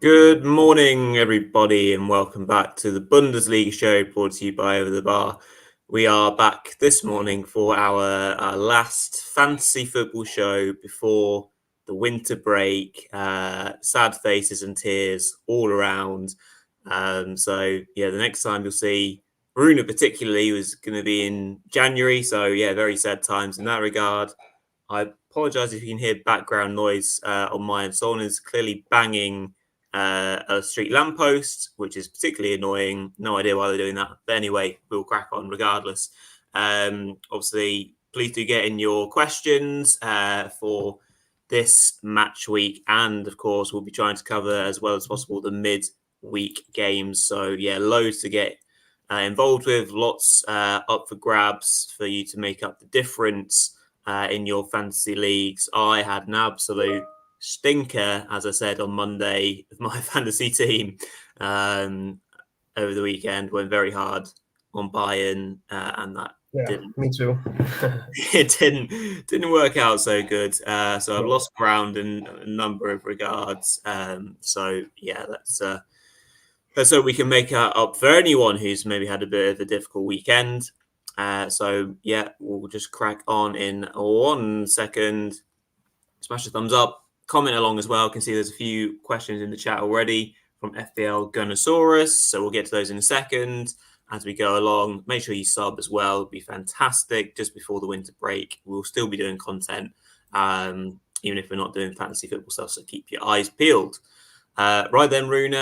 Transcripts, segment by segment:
Good morning, everybody, and welcome back to the Bundesliga show brought to you by Over the Bar. We are back this morning for our last fantasy football show before the winter break. Sad faces and tears all around. The next time you'll see Rune particularly was going to be in January. So, yeah, very sad times in that regard. I apologise if you can hear background noise on my end. Someone is clearly banging a street lamppost, which is particularly annoying. No idea why they're doing that. But anyway, we'll crack on regardless. Obviously, please do get in your questions for this match week. And of course, we'll be trying to cover as well as possible the mid-week games. So yeah, loads to get involved with. Lots up for grabs for you to make up the difference in your fantasy leagues. I had an absolute stinker, as I said on Monday, of my fantasy team over the weekend. Went very hard on Bayern, and that me too. it didn't work out so good. So I've lost ground in a number of regards. Let's hope we can make up for anyone who's maybe had a bit of a difficult weekend. We'll just crack on in 1 second. Smash a thumbs up, comment along as well. I can see there's a few questions in the chat already from FBL Gunnosaurus, so we'll get to those in a second as we go along. Make sure you sub as well. It'd be fantastic just before the winter break. We'll still be doing content, even if we're not doing fantasy football stuff, so keep your eyes peeled. Right then, Rune.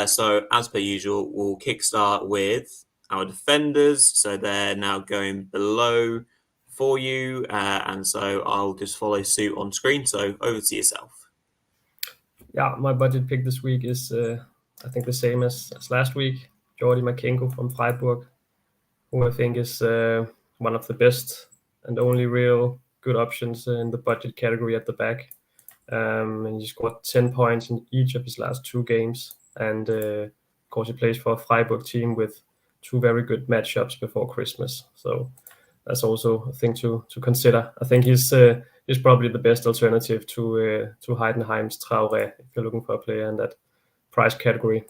So as per usual, we'll kickstart with our defenders. So they're now going below for you, and so I'll just follow suit on screen. So over to yourself. Yeah, my budget pick this week is I think the same as last week. Jordi Makenko from Freiburg, who I think is one of the best and only real good options in the budget category at the back. And he scored 10 points in each of his last 2 games. And of course, he plays for a Freiburg team with 2 very good matchups before Christmas. So that's also a thing to consider. I think he's probably the best alternative to Heidenheim's Traoré if you're looking for a player in that price category.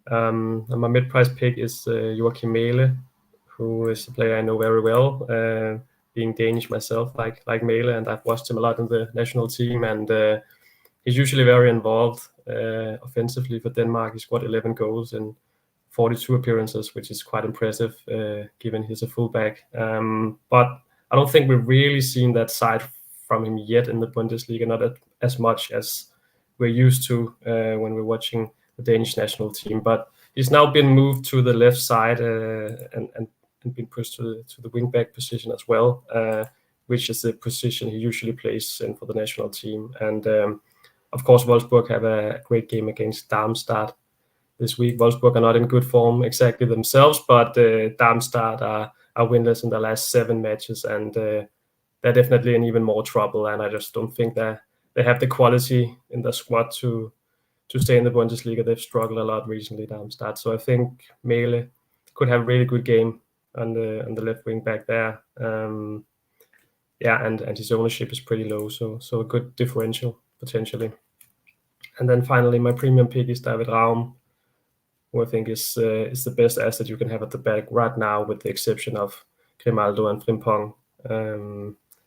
And my mid-price pick is Joachim Mæhle, who is a player I know very well, being Danish myself, like Mæhle, and I've watched him a lot in the national team, and he's usually very involved offensively for Denmark. He scored 11 goals in 42 appearances, which is quite impressive, given he's a fullback. But I don't think we've really seen that side from him yet in the Bundesliga, not as much as we're used to when we're watching the Danish national team. But he's now been moved to the left side and been pushed to the wing-back position as well, which is the position he usually plays in for the national team. And of course, Wolfsburg have a great game against Darmstadt this week. Wolfsburg are not in good form exactly themselves, but Darmstadt are winless in the last 7 matches, and they're definitely in even more trouble. And I just don't think that they have the quality in the squad to stay in the Bundesliga. They've struggled a lot recently, Darmstadt. So I think Mæhle could have a really good game on the left wing back there. And his ownership is pretty low, so a good differential potentially. And then finally, my premium pick is David Raum, who I think is the best asset you can have at the back right now, with the exception of Grimaldo and Frimpong.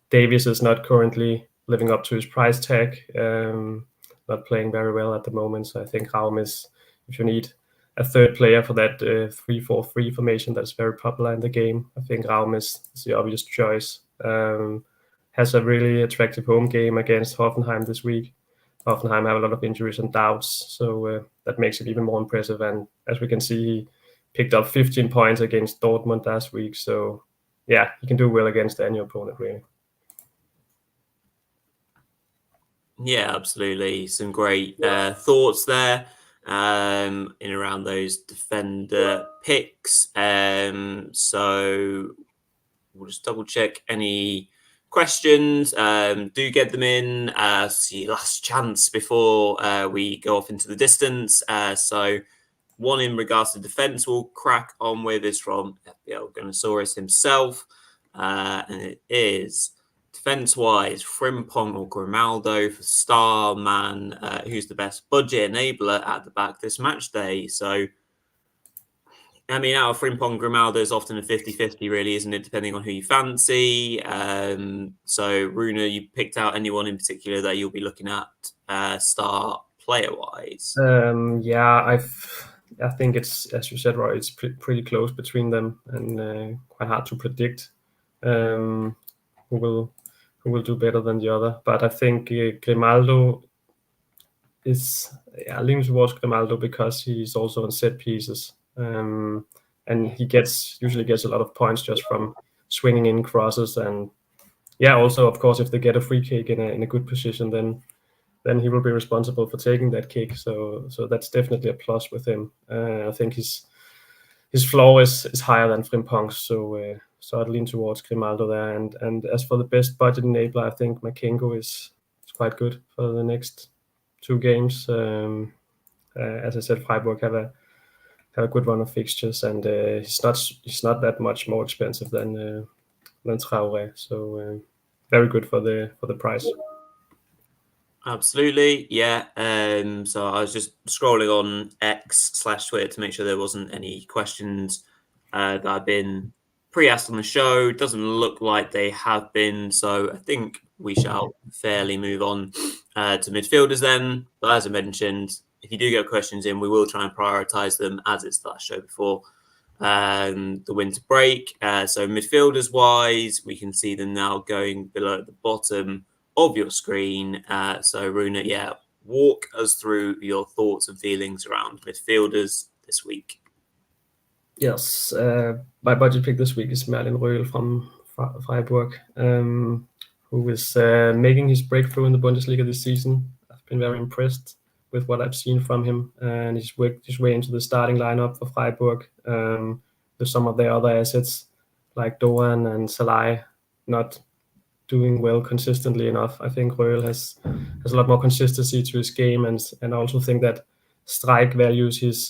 Davies is not currently living up to his price tag, not playing very well at the moment. So I think Raum is, if you need a third player for that 3-4-3 formation that's very popular in the game, I think Raum is the obvious choice. Has a really attractive home game against Hoffenheim this week. Hoffenheim have a lot of injuries and doubts, so that makes it even more impressive. And as we can see, he picked up 15 points against Dortmund last week. So yeah, he can do well against any opponent, really. Yeah, absolutely. Some great thoughts there in around those defender picks. So we'll just double check any questions. Do get them in. See, last chance before we go off into the distance. So one in regards to defense we'll crack on with is from FBL Gunnosaurus himself. And it is, defence-wise, Frimpong or Grimaldo for star man, who's the best budget enabler at the back this match day. So, I mean, out of Frimpong, Grimaldo is often a 50-50, really, isn't it? Depending on who you fancy. So, Rune, you picked out anyone in particular that you'll be looking at star player-wise? I think it's, as you said, Rory, it's pretty close between them and quite hard to predict who will do better than the other. But I think Grimaldo is leaning towards Grimaldo because he's also on set pieces, and he usually gets a lot of points just from swinging in crosses. And also of course, if they get a free kick in a good position, then he will be responsible for taking that kick. So that's definitely a plus with him. I think his floor is higher than Frimpong's, so I'd lean towards Grimaldo there. And as for the best budget enabler, I think Makengo is quite good for the next 2 games. As I said, Freiburg have a good run of fixtures, and he's not that much more expensive than Traoré. So very good for the price. Absolutely, yeah. So I was just scrolling on X/Twitter to make sure there wasn't any questions that have been pre-asked on the show. It doesn't look like they have been, so I think we shall fairly move on to midfielders then. But as I mentioned, if you do get questions in, we will try and prioritise them as it's the last show before the winter break. So midfielders-wise, we can see them now going below at the bottom of your screen. So Rune, walk us through your thoughts and feelings around midfielders this week. Yes, my budget pick this week is Merlin Røhl from Freiburg, who is making his breakthrough in the Bundesliga this season. I've been very impressed with what I've seen from him, and he's worked his way into the starting lineup for Freiburg with some of their other assets like Doan and Salai not doing well consistently enough. I think Røhl has a lot more consistency to his game, and I also think that Strike values his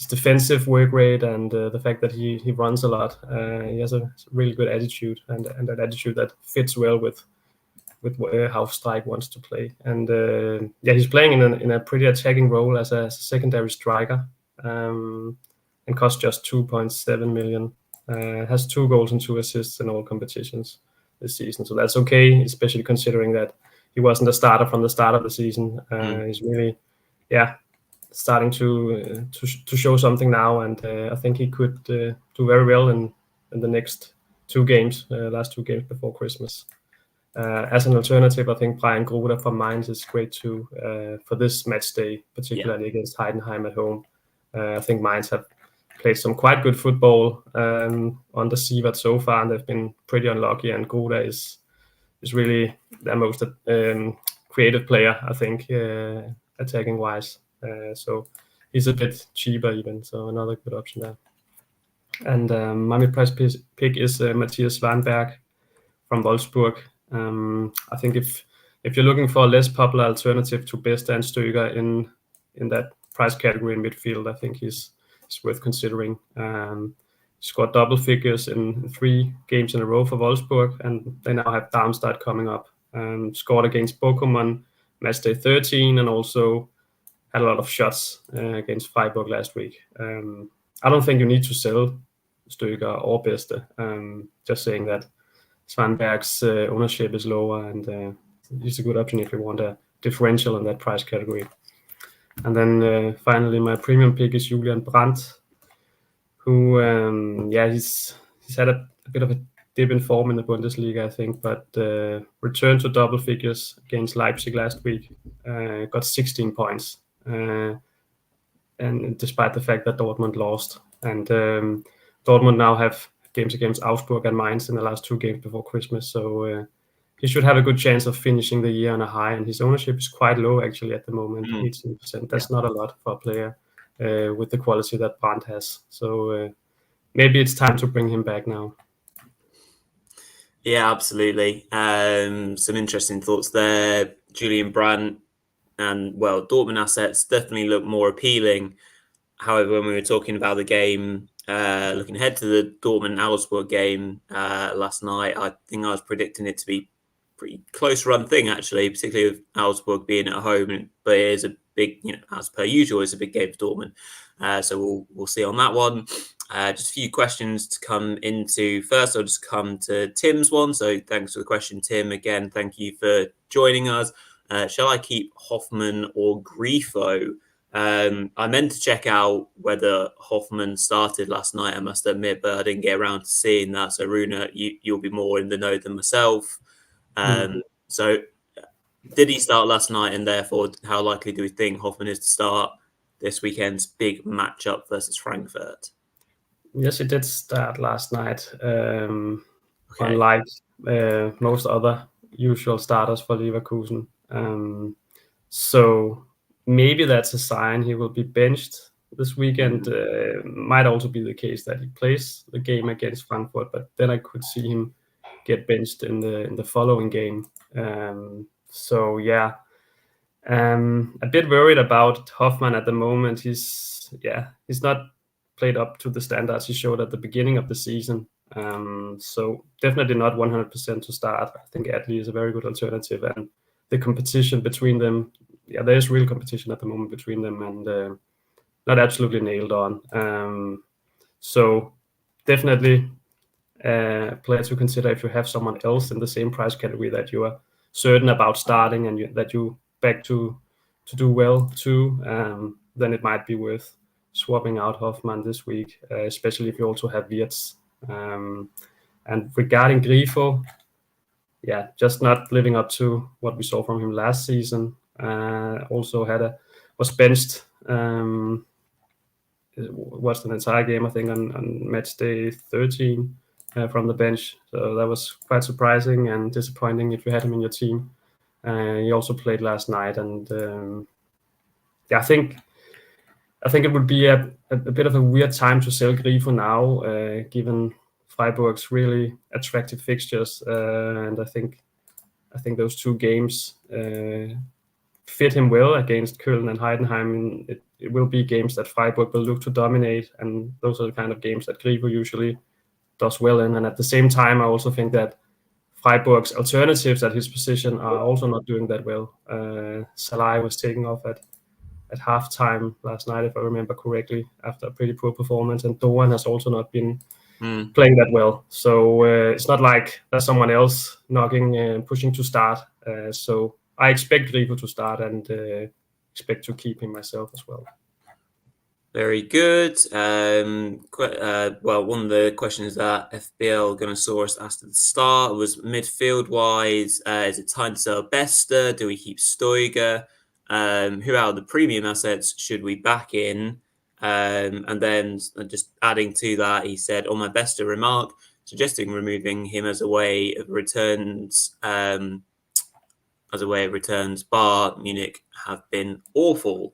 defensive work rate and the fact that he runs a lot. He has a really good attitude, and an attitude that fits well with how Strike wants to play. And he's playing in a pretty attacking role as a secondary striker, and costs just 2.7 million. Has 2 goals and 2 assists in all competitions this season, so that's okay, especially considering that he wasn't a starter from the start of the season. He's really, starting to show something now, and I think he could do very well in the next 2 games, last 2 games before Christmas. As an alternative, I think Brian Gruder from Mainz is great too for this match day, particularly against Heidenheim at home. I think Mainz have played some quite good football under Sievert so far, and they've been pretty unlucky. And Gruder is really their most creative player, I think, attacking wise. So he's a bit cheaper even, so another good option there. And my mid-price pick is Matthias Svanberg from Wolfsburg. I think if you're looking for a less popular alternative to Besta and Stöger in that price category in midfield, I think he's worth considering. Scored double figures in 3 games in a row for Wolfsburg, and they now have Darmstadt coming up. Scored against Bochum on match day 13, and also had a lot of shots against Freiburg last week. I don't think you need to sell Stöger or Beste. Just saying that Svanberg's ownership is lower, and he's a good option if you want a differential in that price category. And then finally, my premium pick is Julian Brandt, who he's had a bit of a dip in form in the Bundesliga, I think, but returned to double figures against Leipzig last week. Got 16 points, and despite the fact that Dortmund lost. And Dortmund now have games against Augsburg and Mainz in the last 2 games before Christmas, so he should have a good chance of finishing the year on a high. And his ownership is quite low actually at the moment, 18%. That's not a lot for a player with the quality that Brandt has. So maybe it's time to bring him back now. Yeah, absolutely. Some interesting thoughts there. Julian Brandt and, Dortmund assets definitely look more appealing. However, when we were talking about the game looking ahead to the Dortmund-Augsburg game last night, I think I was predicting it to be pretty close run thing, actually, particularly with Augsburg being at home. But it is a big, as per usual, it's a big game for Dortmund. So we'll see on that one. Just a few questions to come into. First, I'll just come to Tim's one. So thanks for the question, Tim. Again, thank you for joining us. Shall I keep Hoffman or Grifo? I meant to check out whether Hoffman started last night, I must admit, but I didn't get around to seeing that. So Rune, you'll be more in the know than myself. So did he start last night, and therefore how likely do we think Hoffman is to start this weekend's big matchup versus Frankfurt? Yes, he did start last night. Unlike most other usual starters for Leverkusen. So maybe that's a sign he will be benched this weekend. Might also be the case that he plays the game against Frankfurt, but then I could see him get benched in the following game. So yeah, a bit worried about Hoffman at the moment. He's not played up to the standards he showed at the beginning of the season. So definitely not 100% to start. I think Adli is a very good alternative, and the competition between them, there's real competition at the moment between them, and not absolutely nailed on. So definitely a player to consider if you have someone else in the same price category that you are certain about starting and that you back to do well too. Then it might be worth swapping out Hoffman this week, especially if you also have Wirtz. And regarding Grifo, just not living up to what we saw from him last season. Also was benched. Watched an entire game, I think, on match day 13 from the bench. So that was quite surprising and disappointing if you had him in your team. He also played last night, and I think it would be a bit of a weird time to sell Grifo now, given Freiburg's really attractive fixtures, and I think those two games fit him well against Köln and Heidenheim. It will be games that Freiburg will look to dominate, and those are the kind of games that Grifo usually does well in. And at the same time, I also think that Freiburg's alternatives at his position are also not doing that well. Salai was taken off at halftime last night, if I remember correctly, after a pretty poor performance, and Doan has also not been playing that well. So it's not like there's someone else pushing to start. So I expect Grifo to start, and expect to keep him myself as well. Very good. Well, one of the questions that FBL Gunnosaurus asked at the start was midfield-wise, is it time to sell Bester? Do we keep Stoiger? Who out of the premium assets should we back in? And then just adding to that, he said, on my Bester remark, suggesting removing him as a way of returns, bar Munich have been awful.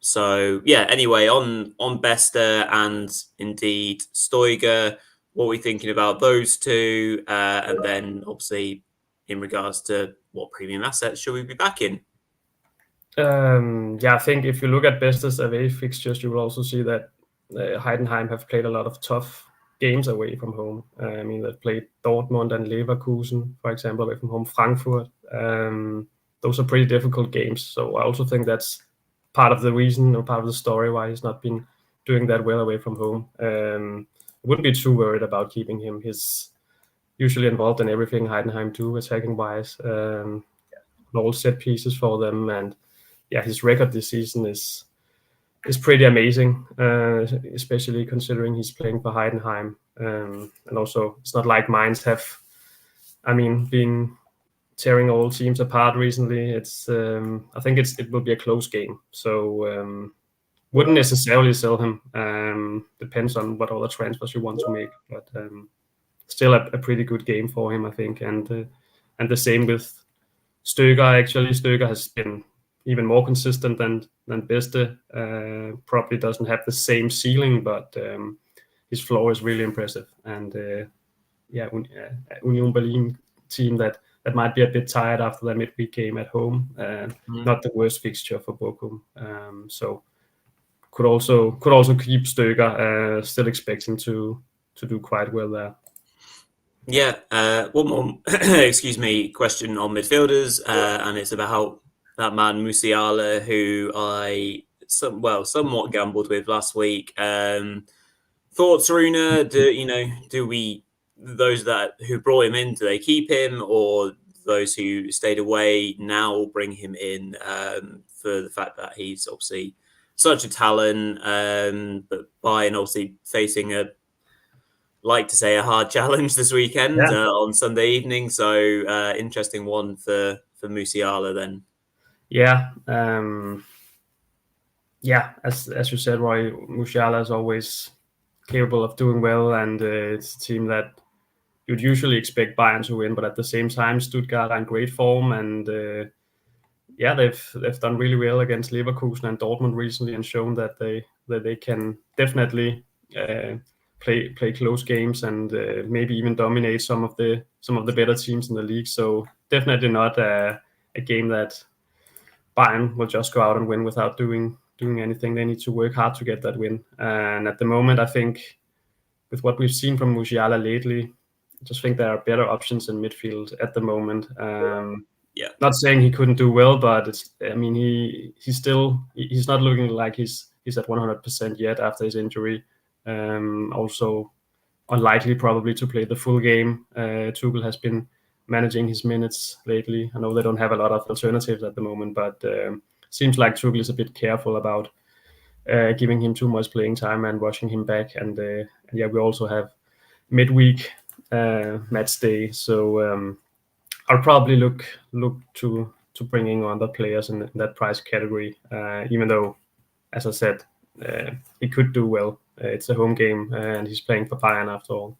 So anyway, on Bester and indeed Stoiger, what are we thinking about those two? And then obviously in regards to what premium assets should we be backing? I think if you look at Bester's away fixtures, you will also see that Heidenheim have played a lot of tough games away from home. I mean, they've played Dortmund and Leverkusen, for example, away from home, Frankfurt. Those are pretty difficult games. So I also think that's part of the reason or part of the story why he's not been doing that well away from home. I wouldn't be too worried about keeping him. He's usually involved in everything Heidenheim do, attacking-wise. All set pieces for them, and his record this season is pretty amazing, especially considering he's playing for Heidenheim. And also, it's not like Mainz have, been tearing all teams apart recently. It's I think it will be a close game. So wouldn't necessarily sell him. Depends on what other transfers you want to make, but still a pretty good game for him, I think. And the same with Stoiger. Actually, Stoiger has been even more consistent than Beste. Probably doesn't have the same ceiling, but his floor is really impressive. And Union Berlin team that might be a bit tired after the midweek game at home. Not the worst fixture for Bochum. So could also keep Stöger. Still expecting to do quite well there. Yeah, one more question on midfielders, and it's about that man Musiala, who I somewhat gambled with last week. Thoughts, Rune? Do we, those who brought him in, do they keep him, or those who stayed away now bring him in for the fact that he's obviously such a talent, but Bayern obviously facing a hard challenge this weekend on Sunday evening. So interesting one for Musiala then. Yeah. As you said, Roy, Musiala is always capable of doing well, and it's a team that you'd usually expect Bayern to win, but at the same time, Stuttgart are in great form, and they've done really well against Leverkusen and Dortmund recently, and shown that they can definitely play close games and maybe even dominate some of the better teams in the league. So definitely not a game that Bayern will just go out and win without doing anything. They need to work hard to get that win. And at the moment, I think with what we've seen from Musiala lately, I just think there are better options in midfield at the moment. Not saying he couldn't do well, but he's not looking like he's at 100% yet after his injury. Also unlikely probably to play the full game. Tuchel has been managing his minutes lately. I know they don't have a lot of alternatives at the moment, but seems like Tuchel is a bit careful about giving him too much playing time and rushing him back. And we also have midweek match day, so I'll probably look to bringing other players in that price category, even though, as I said, he could do well. It's a home game, and he's playing for Bayern after all.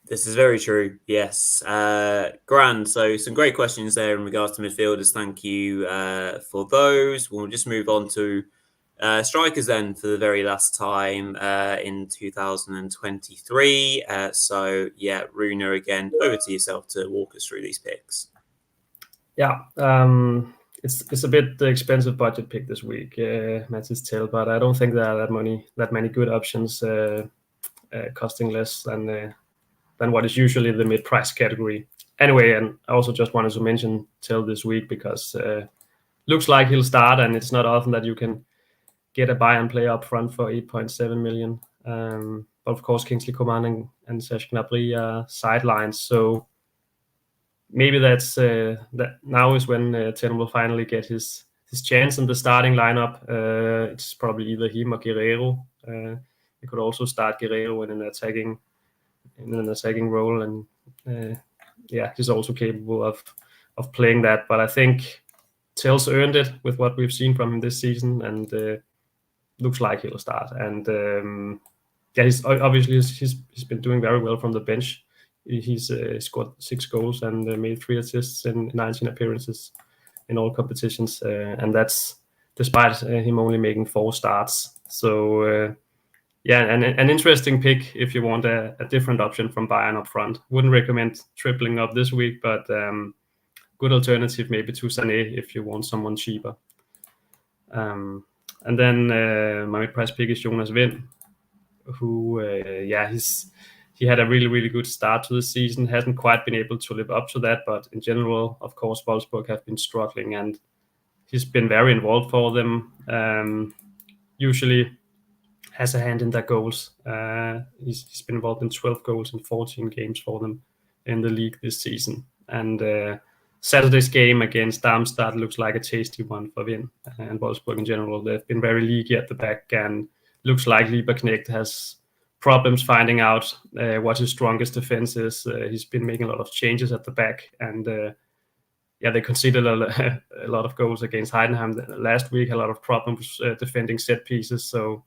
This is very true. Yes. Grand. So some great questions there in regards to midfielders. Thank you for those. We'll just move on to strikers then for the very last time in 2023. Rune, again, over to yourself to walk us through these picks. Yeah. It's a bit expensive budget pick this week, Matches Tell, but I don't think there are that many good options costing less than what is usually the mid-price category. Anyway, and I also just wanted to mention Tell this week because looks like he'll start, and it's not often that you can get a Bayern player up front for 8.7 million. But of course, Kingsley Coman and Serge Gnabry are sidelines, so maybe that's that now is when Ten will finally get his chance in the starting lineup. It's probably either him or Guerrero. You could also start Guerrero in an attacking role, and he's also capable of playing that. But I think Tell's earned it with what we've seen from him this season, and looks like he'll start. And he's obviously he's been doing very well from the bench. He's scored 6 goals and made 3 assists in 19 appearances in all competitions, and that's despite him only making 4 starts. So an interesting pick if you want a different option from Bayern up front. Wouldn't recommend tripling up this week, but good alternative maybe to Sané if you want someone cheaper. And then my mid-price pick is Jonas Wind, who he had a really, really good start to the season. Hasn't quite been able to live up to that, but in general, of course, Wolfsburg have been struggling, and he's been very involved for them. Usually has a hand in their goals. He's been involved in 12 goals in 14 games for them in the league this season. And Saturday's game against Darmstadt looks like a tasty one for Wind and Wolfsburg in general. They've been very leaky at the back, and looks like Lieberknecht has problems finding out what his strongest defense is. He's been making a lot of changes at the back, and they conceded a lot of goals against Heidenheim last week. A lot of problems defending set pieces, so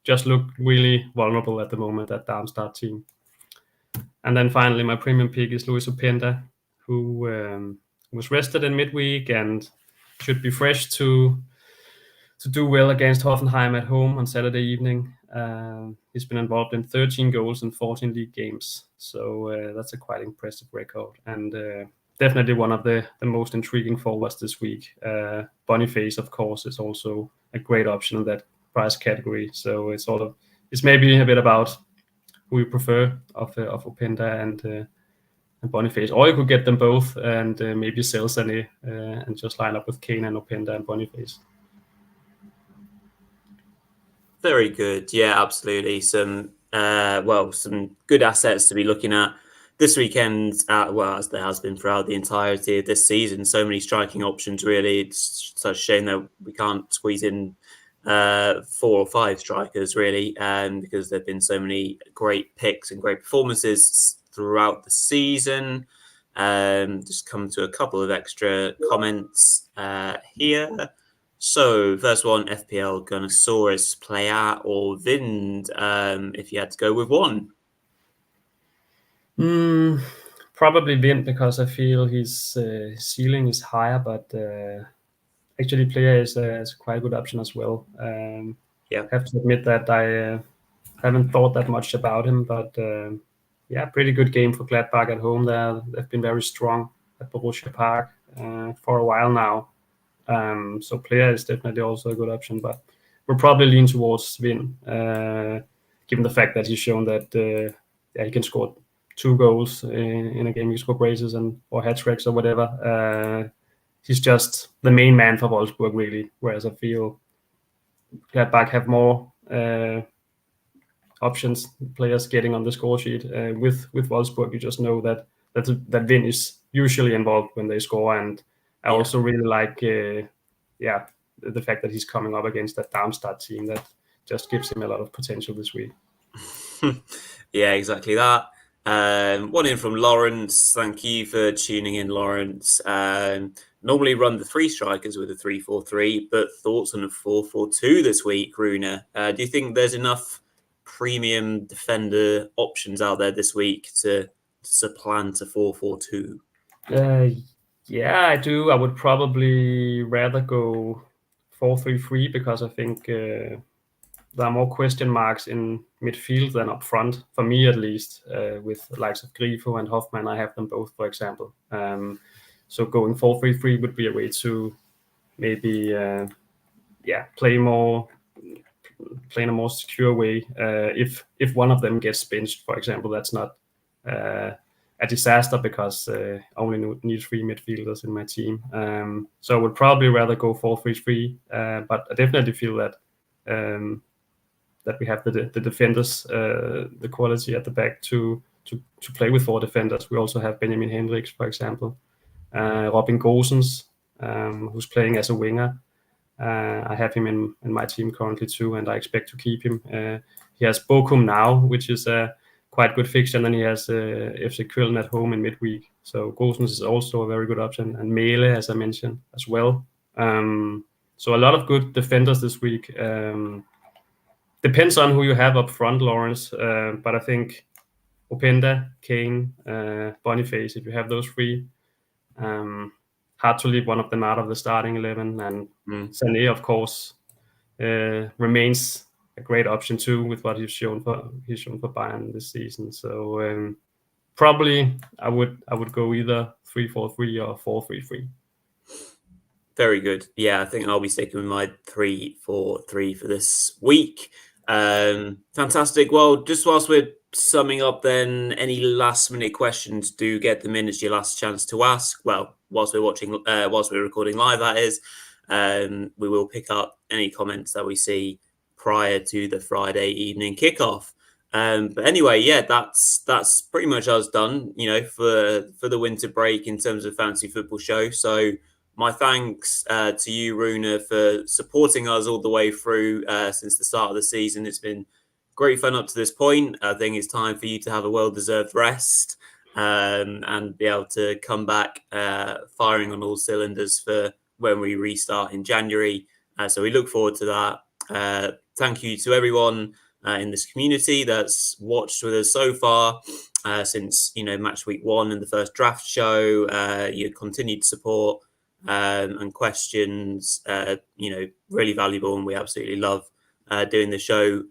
just look really vulnerable at the moment, that Darmstadt team. And then finally, my premium pick is Luis Openda, who was rested in midweek and should be fresh to do well against Hoffenheim at home on Saturday evening. He's been involved in 13 goals in 14 league games, so that's a quite impressive record, and definitely one of the most intriguing forwards this week. Boniface, of course, is also a great option that price category. So it's maybe a bit about who you prefer of Openda and Boniface, or you could get them both and maybe sell Sané and just line up with Kane and Openda and Boniface. Very good. Yeah, absolutely. Some good assets to be looking at this weekend. As there has been throughout the entirety of this season, so many striking options. Really, it's such a shame that we can't squeeze in 4 or 5 strikers really, because there've been so many great picks and great performances throughout the season. Just come to a couple of extra comments here. So, first one, FPL Gunnosaurus, Player or Vind, if you had to go with one? Probably Vind, because I feel his ceiling is higher, but actually Player is a quite good option as well. Yeah. I have to admit that I haven't thought that much about him, but pretty good game for Gladbach at home there. They've been very strong at Borussia Park for a while now. So Player is definitely also a good option, but we'll probably lean towards Vind, given the fact that he's shown that he can score 2 goals in a game. He score braces or hat-tricks or whatever. He's just the main man for Wolfsburg, really, whereas I feel Gladbach have more options, players getting on the score sheet. With Wolfsburg, you just know that Vind is usually involved when they score, and I also really like the fact that he's coming up against that Darmstadt team that just gives him a lot of potential this week. Yeah, exactly that. One in from Lawrence. Thank you for tuning in, Lawrence. Normally run the 3 strikers with a 3-4-3, but thoughts on a 4-4-2 this week, Rune? Do you think there's enough premium defender options out there this week to supplant a 4-4-2? Yeah, I do. I would probably rather go 4-3-3 because I think there are more question marks in midfield than up front, for me at least, with the likes of Grifo and Hoffman. I have them both, for example. So going 4-3-3 would be a way to maybe play in a more secure way. If one of them gets benched, for example, that's not a disaster because I only need 3 midfielders in my team. So I would probably rather go 4-3-3, but I definitely feel that we have the defenders, the quality at the back to play with 4 defenders. We also have Benjamin Hendricks, for example, Robin Gosens, who's playing as a winger. I have him in my team currently too, and I expect to keep him. He has Bochum now, which is a quite good fixture, and then he has FC Köln at home in midweek. So Gosens is also a very good option, and Mele, as I mentioned, as well. So a lot of good defenders this week. Depends on who you have up front, Lawrence, but I think Openda, Kane, Boniface, if you have those 3, hard to leave one of them out of the starting 11. And Sané, of course, remains a great option too with what he's shown for Bayern this season. So probably I would go either 3-4-3 or 4-3-3. Very good. Yeah, I think I'll be sticking with my 3-4-3 for this week. Fantastic. Well, just whilst we're summing up then, any last minute questions, do get them in. It's your last chance to ask. Well, whilst we're recording live, that is. We will pick up any comments that we see prior to the Friday evening kickoff. But anyway, yeah, that's pretty much us done, for the winter break in terms of Fantasy Football Show. So my thanks to you, Rune, for supporting us all the way through since the start of the season. It's been great fun up to this point. I think it's time for you to have a well-deserved rest and be able to come back firing on all cylinders for when we restart in January. So we look forward to that. Thank you to everyone in this community that's watched with us so far since match week 1 and the first draft show. Your continued support and questions, really valuable, and we absolutely love doing the show,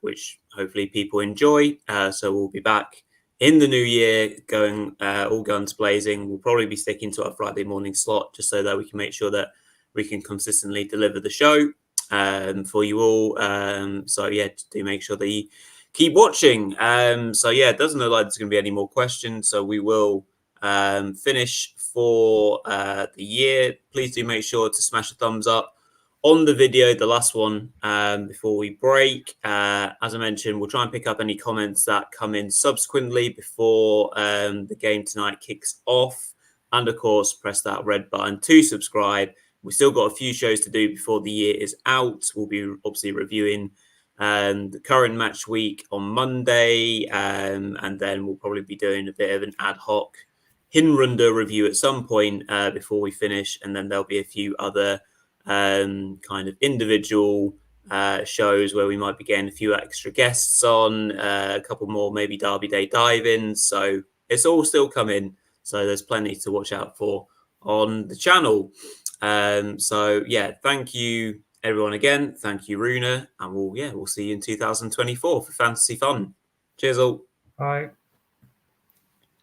which hopefully people enjoy. So we'll be back in the new year, going all guns blazing. We'll probably be sticking to our Friday morning slot just so that we can make sure that we can consistently deliver the show. for you all. So yeah, do make sure that you keep watching. So yeah, it doesn't look like there's going to be any more questions. So we will finish for the year. Please do make sure to smash a thumbs up on the video, the last one, before we break. As I mentioned, we'll try and pick up any comments that come in subsequently before the game tonight kicks off. And of course, press that red button to subscribe. We've still got a few shows to do before the year is out. We'll be obviously reviewing the current match week on Monday, and then we'll probably be doing a bit of an ad hoc Hinrunde review at some point before we finish, and then there'll be a few other kind of individual shows where we might be getting a few extra guests on, a couple more maybe Derby Day dive-ins. So it's all still coming. So there's plenty to watch out for on the channel. So yeah, thank you everyone again. Thank you, Rune, and we'll see you in 2024 for fantasy fun. Cheers all. Bye.